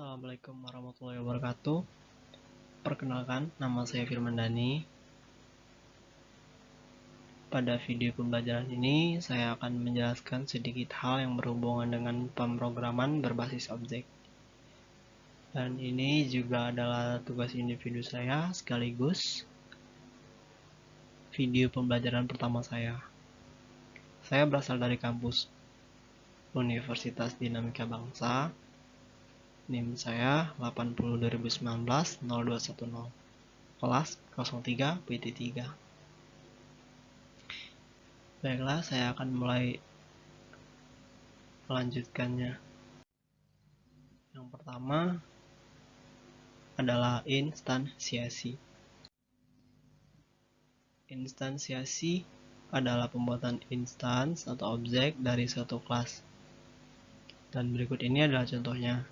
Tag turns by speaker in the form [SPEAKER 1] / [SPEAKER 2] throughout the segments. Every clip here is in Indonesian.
[SPEAKER 1] Assalamualaikum warahmatullahi wabarakatuh. Perkenalkan, nama saya Firman Dani. Pada video pembelajaran ini, saya akan menjelaskan sedikit hal yang berhubungan dengan pemrograman berbasis objek. Dan ini juga adalah tugas individu saya sekaligus video pembelajaran pertama saya. Saya berasal dari kampus Universitas Dinamika Bangsa. NIM saya 802019-0210, kelas 03 PT3. Baiklah, saya akan mulai melanjutkannya. Yang pertama adalah instansiasi. Instansiasi adalah pembuatan instans atau objek dari suatu kelas. Dan berikut ini adalah contohnya.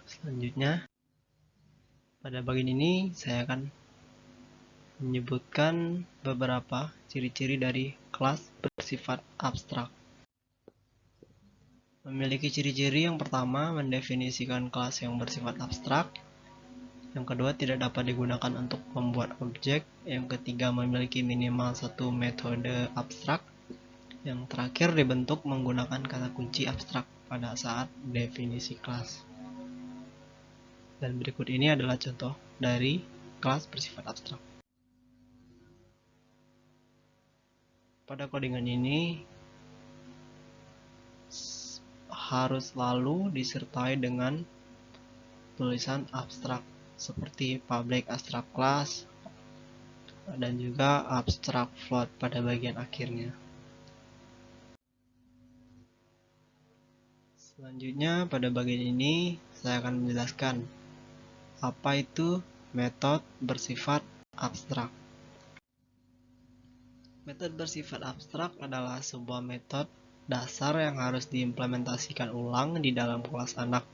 [SPEAKER 1] Selanjutnya, pada bagian ini saya akan menyebutkan beberapa ciri-ciri dari kelas bersifat abstrak. Memiliki ciri-ciri yang pertama, mendefinisikan kelas yang bersifat abstrak. Yang kedua, tidak dapat digunakan untuk membuat objek. Yang ketiga, memiliki minimal satu metode abstrak. Yang terakhir, dibentuk menggunakan kata kunci abstrak pada saat definisi kelas. Dan berikut ini adalah contoh dari kelas bersifat abstrak. Pada codingan ini harus selalu disertai dengan tulisan abstrak seperti public abstract class dan juga abstract float pada bagian akhirnya. Selanjutnya, pada bagian ini saya akan menjelaskan apa itu metode bersifat abstrak. Metode bersifat abstrak adalah sebuah metode dasar yang harus diimplementasikan ulang di dalam kelas anak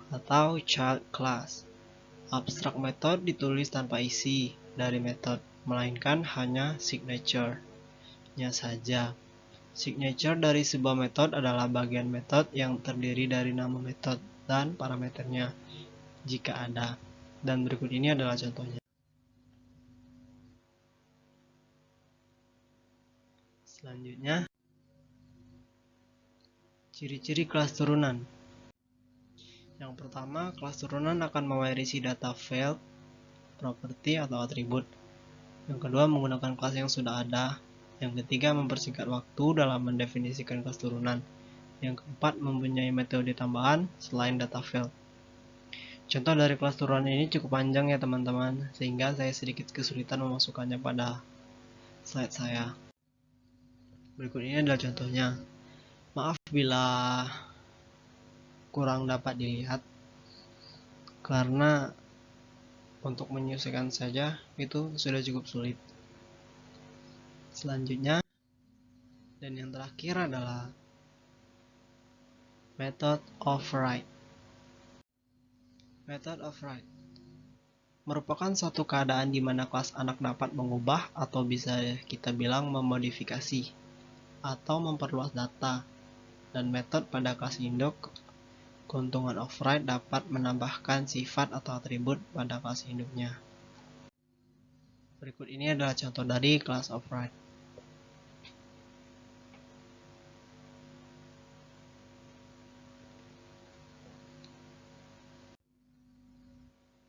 [SPEAKER 1] atau child class. Abstrak method ditulis tanpa isi dari metode, melainkan hanya signature-nya saja. Signature dari sebuah metode adalah bagian metode yang terdiri dari nama metode dan parameternya jika ada. Dan berikut ini adalah contohnya. Selanjutnya, ciri-ciri kelas turunan. Yang pertama, kelas turunan akan mewarisi data field, properti atau atribut. Yang kedua, menggunakan kelas yang sudah ada. Yang ketiga, mempersingkat waktu dalam mendefinisikan kelas turunan. Yang keempat, mempunyai metode tambahan selain data field. Contoh dari kelas turunan ini cukup panjang ya teman-teman, sehingga saya sedikit kesulitan memasukkannya pada slide saya. Berikut ini adalah contohnya. Maaf bila kurang dapat dilihat, karena untuk menyelesaikan saja itu sudah cukup sulit. Selanjutnya, dan yang terakhir adalah method of write. Method of write merupakan suatu keadaan di mana kelas anak dapat mengubah atau bisa kita bilang memodifikasi atau memperluas data, dan metode pada kelas induk keuntungan of write dapat menambahkan sifat atau atribut pada kelas induknya. Berikut ini adalah contoh dari class of write.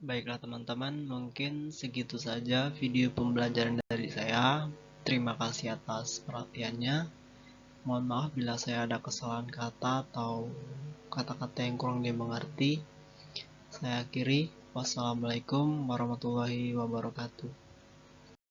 [SPEAKER 1] Baiklah teman-teman, mungkin segitu saja video pembelajaran dari saya. Terima kasih atas perhatiannya. Mohon maaf bila saya ada kesalahan kata atau kata-kata yang kurang dimengerti. Saya akhiri. Wassalamualaikum warahmatullahi wabarakatuh.